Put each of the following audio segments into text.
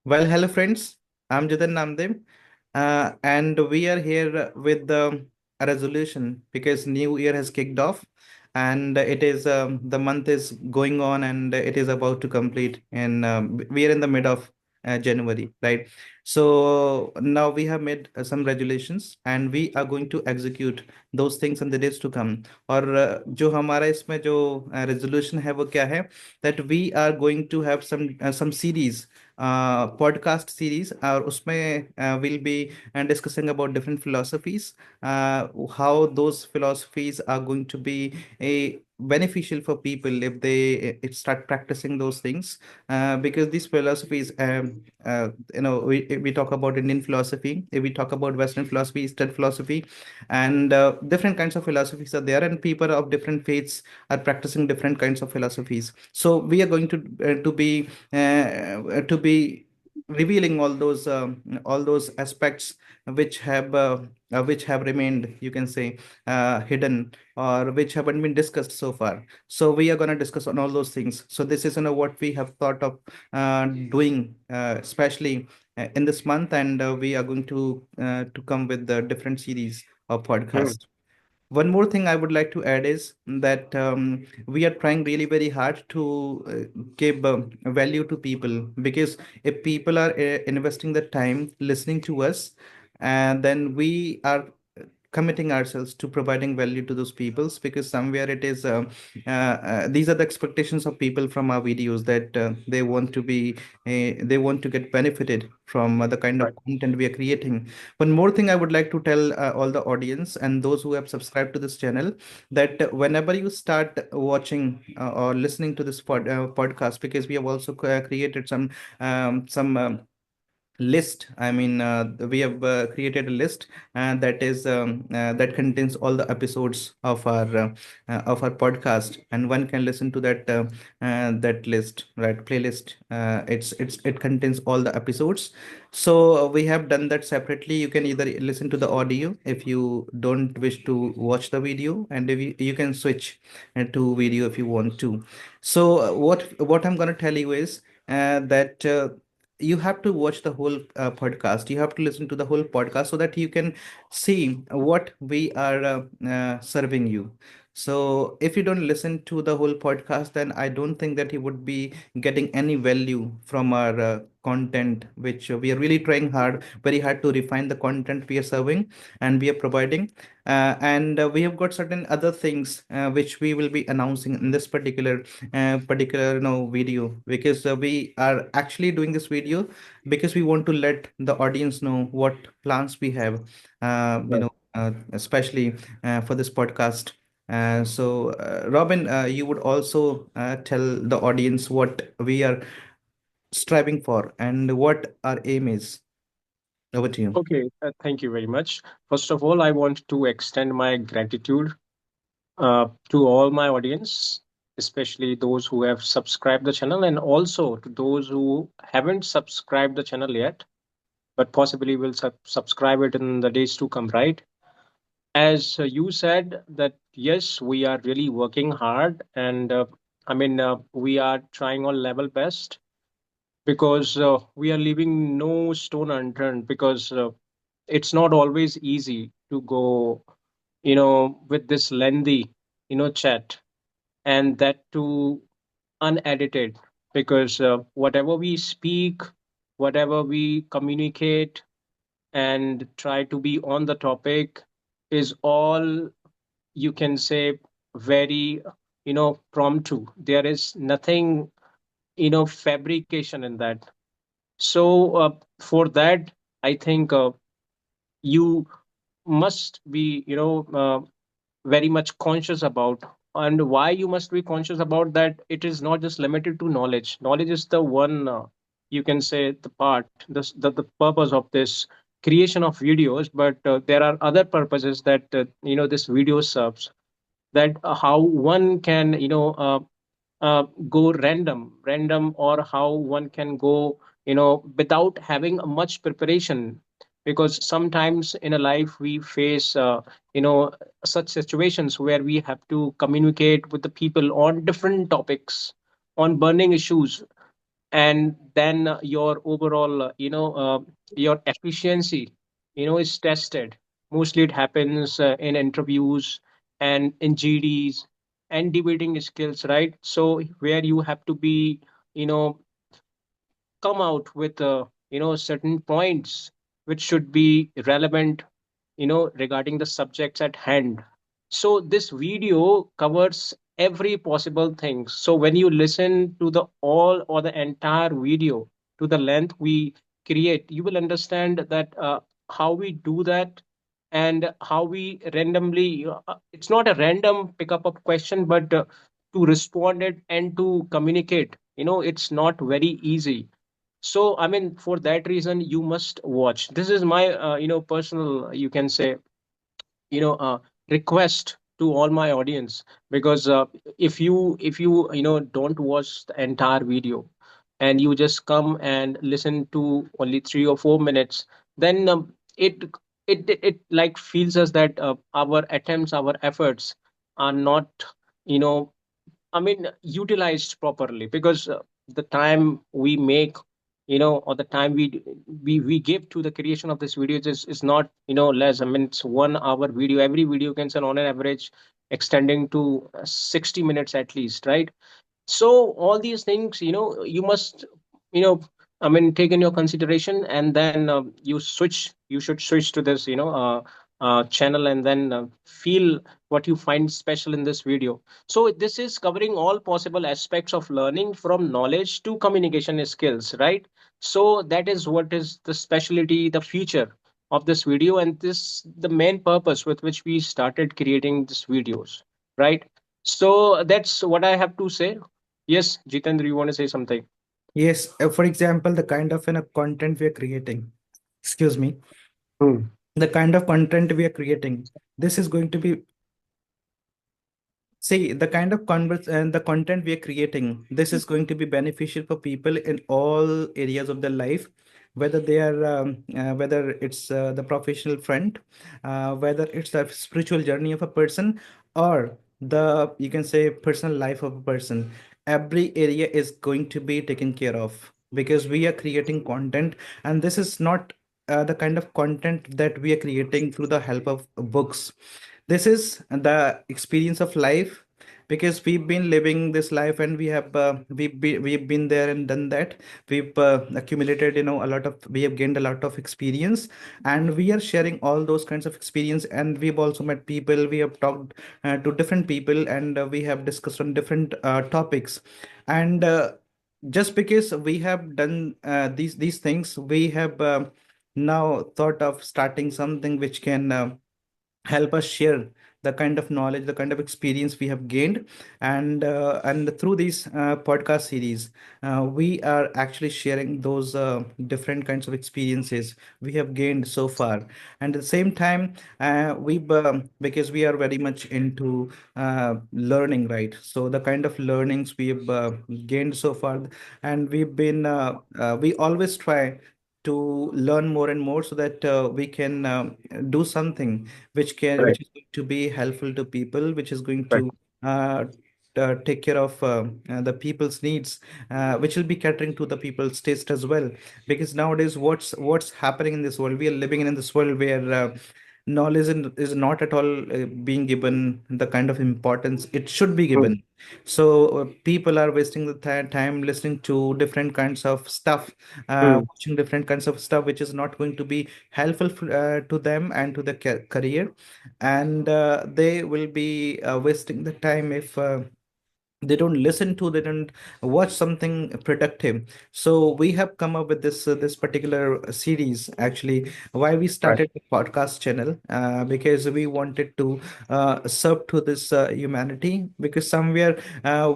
Well, hello friends. I'm Jitan Namdev, and we are here with a resolution because New Year has kicked off, and it is the month is going on, and it is about to complete, and we are in the mid of January, right? So now we have made some resolutions, and we are going to execute those things in the days to come. और जो हमारा इसमें जो resolution है वो क्या है? That we are going to have some series podcast series और उसमें we'll be discussing about different philosophies, how those philosophies are going to be a beneficial for people if they start practicing those things, because these philosophies, we talk about Indian philosophy, if we talk about Western philosophy, Eastern philosophy, and different kinds of philosophies are there, and people of different faiths are practicing different kinds of philosophies. So we are going to be revealing all those aspects which have remained, you can say, hidden, or which haven't been discussed so far. So we are going to discuss on all those things. So this is what we have thought of doing, especially in this month, and we are going to come with the different series of Hmm. podcasts. One more thing I would like to add is that we are trying really very hard to give value to people, because if people are investing the time listening to us, and then we are committing ourselves to providing value to those peoples, because somewhere it is these are the expectations of people from our videos, that they want to get benefited from the kind of Right. content we are creating. One more thing I would like to tell all the audience and those who have subscribed to this channel, that whenever you start watching or listening to this podcast, because we have also created some list. I mean, we have created a list that contains all the episodes of our podcast, and one can listen to that list, right? Playlist. It contains all the episodes. So we have done that separately. You can either listen to the audio if you don't wish to watch the video, and if you can switch to video if you want to. So what I'm going to tell you is that you have to watch the whole podcast. You have to listen to the whole podcast so that you can see what we are serving you. So if you don't listen to the whole podcast, then I don't think that you would be getting any value from our content, which we are really trying very hard to refine the content we are serving and we are providing. And we have got certain other things which we will be announcing in this particular video, because we are actually doing this video because we want to let the audience know what plans we have, Right. especially for this podcast. Robin, you would also tell the audience what we are striving for and what our aim is. Over to you. Okay. Thank you very much. First of all, I want to extend my gratitude to all my audience, especially those who have subscribed the channel, and also to those who haven't subscribed the channel yet, but possibly will subscribe it in the days to come. Right? As you said, that yes, we are really working hard, and we are trying our level best because we are leaving no stone unturned because it's not always easy to go with this lengthy chat, and that too unedited, because whatever we speak, whatever we communicate and try to be on the topic is all, you can say, very prompt. There is nothing fabrication in that. So for that, I think you must be very much conscious about. And why you must be conscious about that, it is not just limited to knowledge. Knowledge is the one, you can say, the part, the purpose of this creation of videos, but there are other purposes that this video serves, that how one can go random, or how one can go without having much preparation, because sometimes in a life we face you know such situations where we have to communicate with the people on different topics, on burning issues, and then your overall your efficiency is tested. Mostly it happens in interviews and in GDs and debating skills, right? So where you have to be, you know come out with certain points which should be relevant, regarding the subjects at hand. So this video covers every possible thing. So when you listen to the all or the entire video to the length we create, you will understand that how we do that, and how we randomly it's not a random pick up of question, but to respond it and to communicate, it's not very easy. So I mean, for that reason you must watch. This is my personal, you can say, you know uh, request to all my audience. Because if you don't watch the entire video, and you just come and listen to only 3 or 4 minutes, then it like feels us that our attempts, our efforts are not, you know I mean, utilized properly. Because the time we make, or the time we give to the creation of this video is not, less. I mean, it's 1 hour video. Every video can send on an average extending to 60 minutes at least, right? So all these things, you must, you know I mean, take in your consideration, and then you should switch to this channel, and then feel what you find special in this video. So this is covering all possible aspects of learning, from knowledge to communication skills, right? So that is what is the specialty, the feature of this video, and this the main purpose with which we started creating these videos, right? So that's what I have to say. Yes, Jitendra, you want to say something? Yes, for example, the kind of content we are creating. Excuse me. Hmm. The kind of content we are creating. This is going to be, see, the kind of converse and the content we are creating. This is going to be beneficial for people in all areas of their life, whether they are, whether it's the professional front, whether it's the spiritual journey of a person, or the, you can say, personal life of a person. Every area is going to be taken care of because we are creating content, and this is not the kind of content that we are creating through the help of books. This is the experience of life, because we've been living this life, and we've been there and done that. We've accumulated, a lot of, we have gained a lot of experience, and we are sharing all those kinds of experience. And we've also met people, we have talked to different people, and we have discussed on different topics. And just because we have done these things, we have now thought of starting something which can help us share the kind of knowledge, the kind of experience we have gained. And through these podcast series, we are actually sharing those different kinds of experiences we have gained so far. And at the same time, we because we are very much into learning, right? So the kind of learnings we've gained so far, and we always try to learn more and more, so that we can do something Right, which is going to be helpful to people, which is going right. to uh, take care of the people's needs, which will be catering to the people's taste as well. Because nowadays, what's happening in this world, we are living in this world where knowledge is not at all being given the kind of importance it should be Hmm. given. So people are wasting the time listening to different kinds of stuff, Hmm. watching different kinds of stuff, which is not going to be helpful to them and to the career. And they will be wasting the time if they don't watch something productive. So we have come up with this particular series, actually, why we Right. started the podcast channel, because we wanted to serve to this humanity, because somewhere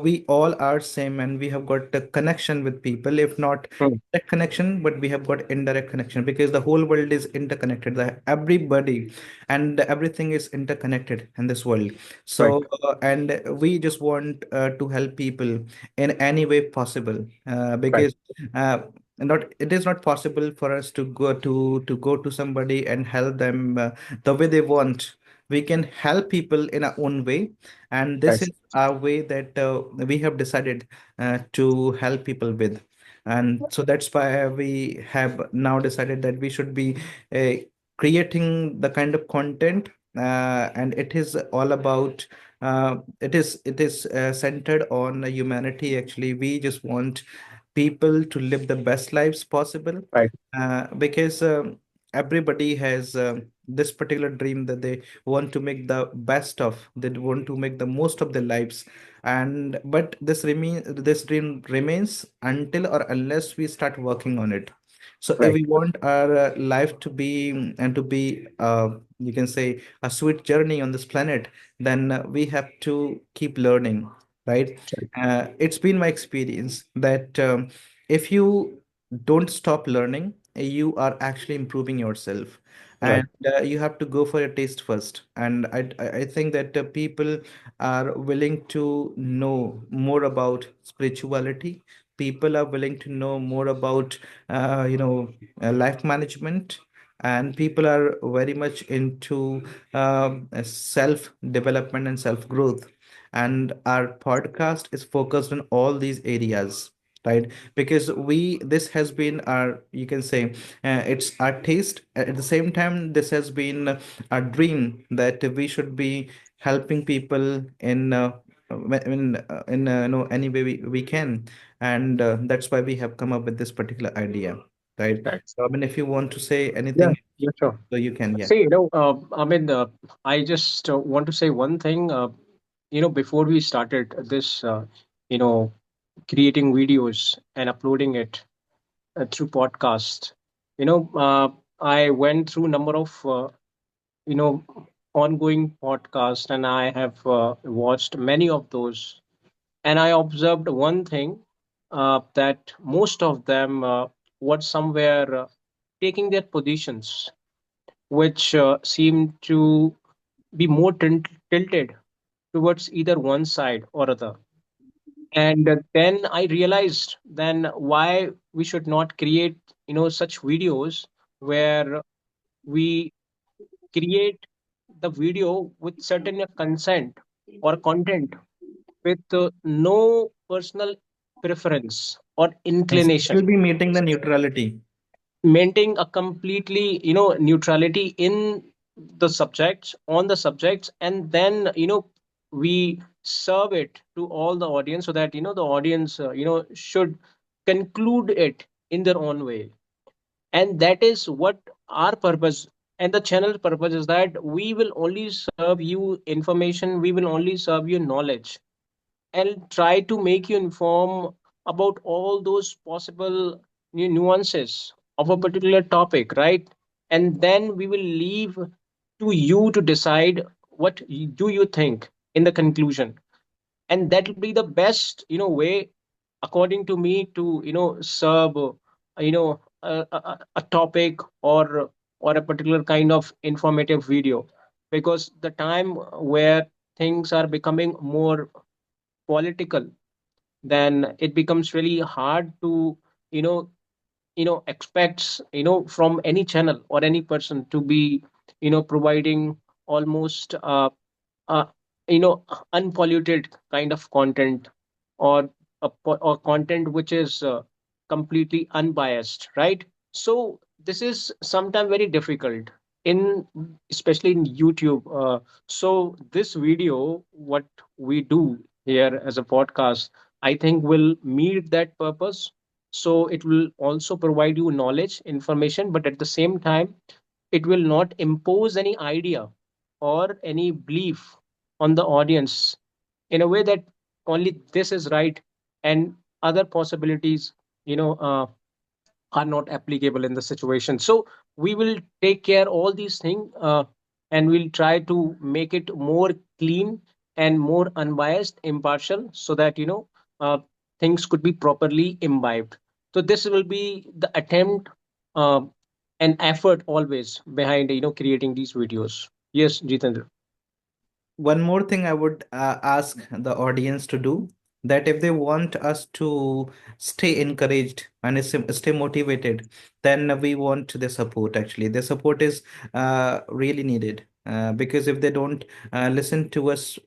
we all are same, and we have got a connection with people, if not Hmm. direct connection, but we have got indirect connection, because the whole world is interconnected, everybody and everything is interconnected in this world. Right. So and we just want to help people in any way possible, Right. because not it is not possible for us to go to somebody and help them the way they want. We can help people in our own way, and this Right. is our way that we have decided to help people with. And so that's why we have now decided that we should be uh, creating the kind of content, and it is all about it is centered on humanity. Actually, we just want people to live the best lives possible, Right. because everybody has this particular dream that they want to make the best of, they want to make the most of their lives. And but this dream remains until or unless we start working on it. So if Right. we want our life to be and to be you can say a sweet journey on this planet, then we have to keep learning, right? Right. It's been my experience that if you don't stop learning, you are actually improving yourself. Right. And you have to go for a taste first. And I think that people are willing to know more about spirituality. People are willing to know more about life management, and people are very much into self development and self growth. And our podcast is focused on all these areas, right? Because we this has been our, you can say, it's our taste. At the same time, this has been our dream that we should be helping people in any way we can. And that's why we have come up with this particular idea, right? Right. So I mean, if you want to say Yeah. anything, Yeah. Sure. so you can. Yeah. See, I mean, I just want to say one thing. Before we started this, you know, creating videos and uploading it through podcast, I went through number of, you know, ongoing podcasts, and I have watched many of those. And I observed one thing, that most of them were somewhere taking their positions, which seem to be more tilted towards either one side or other. And then I realized then why we should not create, such videos where we create the video with certain consent or content with no personal preference or Yes, it inclination, will be meeting the neutrality. maintaining a completely neutrality in the subjects, on the subjects, and then we serve it to all the audience, so that the audience should conclude it in their own way. And that is what our purpose and the channel purpose is, that we will only serve you information, we will only serve you knowledge, and try to make you inform about all those possible nuances of a particular topic, right? And then we will leave to you to decide what do you think in the conclusion. And that will be the best way, according to me, to serve a topic, or a particular kind of informative video. Because the time where things are becoming more political, then it becomes really hard to you know expects from any channel or any person to be providing almost uh, you know unpolluted kind of content, or or content which is completely unbiased, right? So this is sometimes very difficult in, especially in YouTube. So this video, what we do here as a podcast, I think will meet that purpose. So it will also provide you knowledge, information, but at the same time it will not impose any idea or any belief on the audience in a way that only this is right, and other possibilities you know uh, are not applicable in the situation. So we will take care all these things, and we'll try to make it more clean and more unbiased, impartial, so that uh, things could be properly imbibed. So this will be the attempt, uh, and effort always behind creating these videos. Yes, Jitendra. One more thing I would ask the audience to do, that if they want us to stay encouraged and stay motivated, then we want their support. Actually, their support is really needed. because if they don't listen to us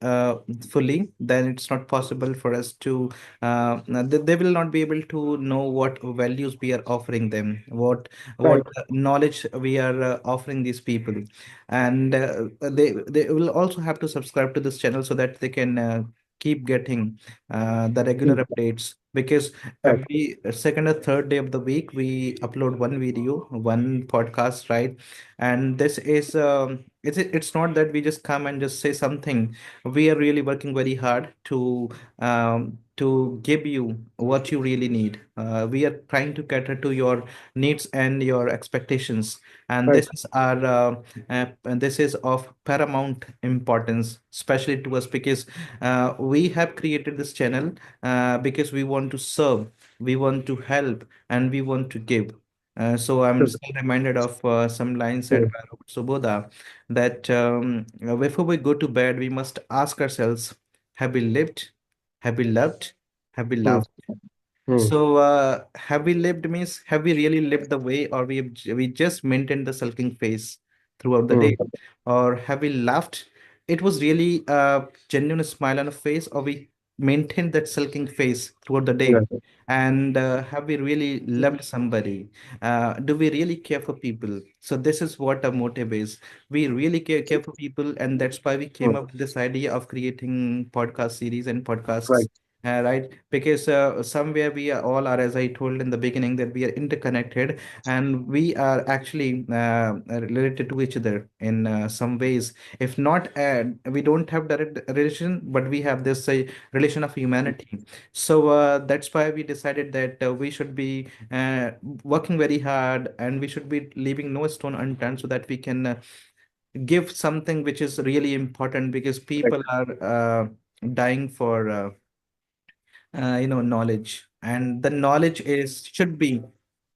fully, then it's not possible for us to they will not be able to know what values we are offering them, what Right. knowledge we are offering these people. And they will also have to subscribe to this channel so that they can keep getting the regular Mm. updates, because Right. every second or third day of the week we upload one video, one podcast, right? And this is it's not that we just come and just say something. We are really working very hard to give you what you really need. We are trying to cater to your needs and your expectations, and Right. this is of paramount importance, especially to us, because we have created this channel because we want to serve, we want to help, and we want to give. So I'm True. still reminded of some lines said True. by Robert Subodha, that before we go to bed, we must ask ourselves, have we lived? Have we loved? Have we Mm. loved? Mm. So, have we lived means have we really lived the way, or we just maintained the sulking face throughout the Mm. day, or have we laughed? It was really a genuine smile on a face, or we maintained that sulking face throughout the day. Right. And have we really loved somebody? Do we really care for people? So this is what a motive is. We really care for people, and that's why we came Mm. up with this idea of creating podcast series and podcasts, Right. right? Because somewhere we are all are, as I told in the beginning, that we are interconnected, and we are actually related to each other in some ways. If not, we don't have direct relation, but we have this relation of humanity. So that's why we decided that we should be working very hard, and we should be leaving no stone unturned, so that we can give something which is really important, because Right. people are dying for knowledge, and the knowledge is should be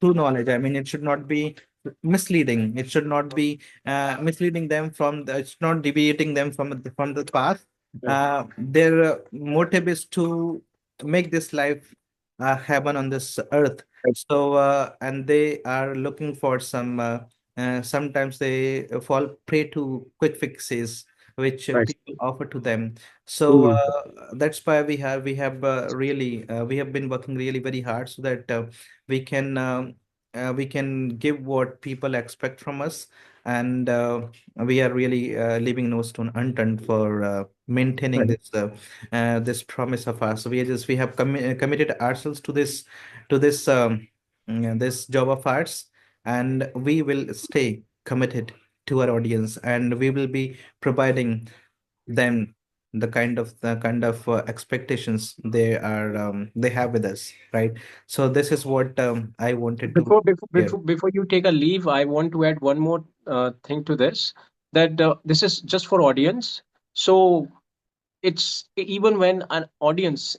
true knowledge. I mean, it should not be misleading, it should not be misleading them from the, it's not deviating them from the path. Right. Their motive is to make this life heaven on this earth. Right. So and they are looking for some sometimes they fall prey to quick fixes which Right. people offer to them. So Mm. that's why we have been working really very hard, so that we can give what people expect from us, and we are really leaving no stone unturned for maintaining Right. this promise of ours. So we have committed ourselves to this job of ours, and we will stay committed to our audience, and we will be providing them the kind of expectations they have with us, right? So this is what I wanted to share. Before you take a leave, I want to add one more thing to this. That this is just for audience. So it's even when an audience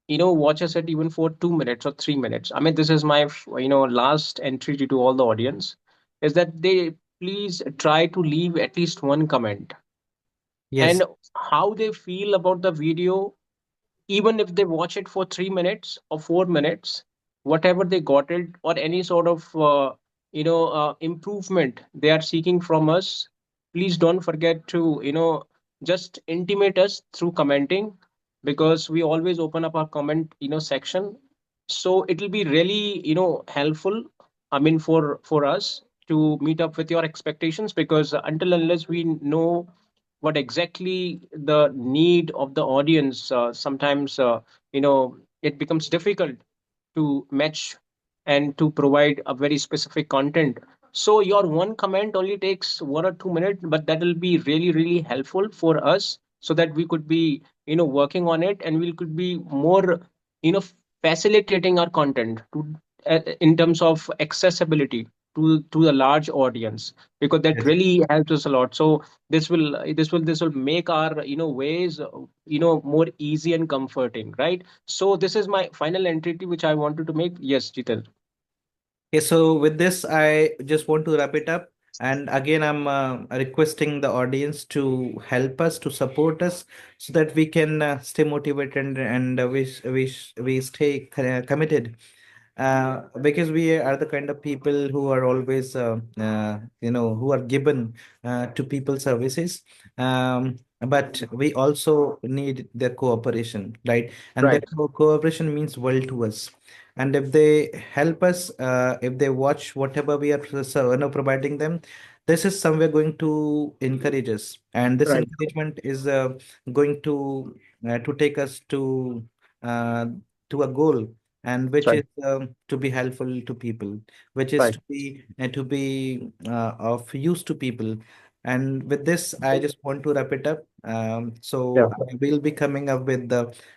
watches it even for 2 minutes or 3 minutes. I mean, this is my last entry to all the audience, is that they please try to leave at least one comment, Yes, and how they feel about the video, even if they watch it for 3 minutes or 4 minutes, whatever they got it, or any sort of improvement they are seeking from us, please don't forget to just intimate us through commenting, because we always open up our comment section. So it will be really helpful, I mean, for us to meet up with your expectations, because until unless we know what exactly the need of the audience, sometimes it becomes difficult to match and to provide a very specific content. So your one comment only takes 1 or 2 minutes, but that will be really really helpful for us, so that we could be working on it, and we could be more you know facilitating our content to in terms of accessibility to the large audience, because that yes. really helps us a lot. So this will make our ways more easy and comforting, right? So this is my final entity which I wanted to make. Yes, Jital. Okay, so with this, I just want to wrap it up. And again, I'm requesting the audience to help us, to support us, so that we can stay motivated, and we stay committed because we are the kind of people who are always, who are given to people services. But we also need their cooperation, right? And their Right. cooperation means world to us. And if they help us, if they watch whatever we are providing them, this is somewhere going to encourage us, and this Right. encouragement is going to take us uh, to a goal, and which Right. is to be helpful to people, which is Right. to be of use to people. And with this, I just want to wrap it up. Yeah. So I will be coming up with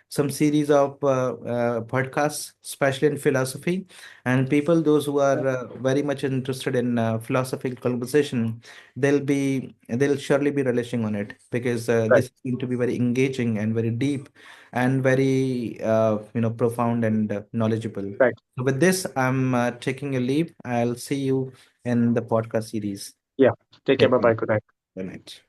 some series of podcasts, especially in philosophy, and people those who are very much interested in philosophical conversation, they'll surely be relishing on it, because Right. this seems to be very engaging and very deep and very profound and knowledgeable. Right. So with this, I'm taking a leave. I'll see you in the podcast series. Yeah. Take care. Take Bye care. bye. Good night. Good night.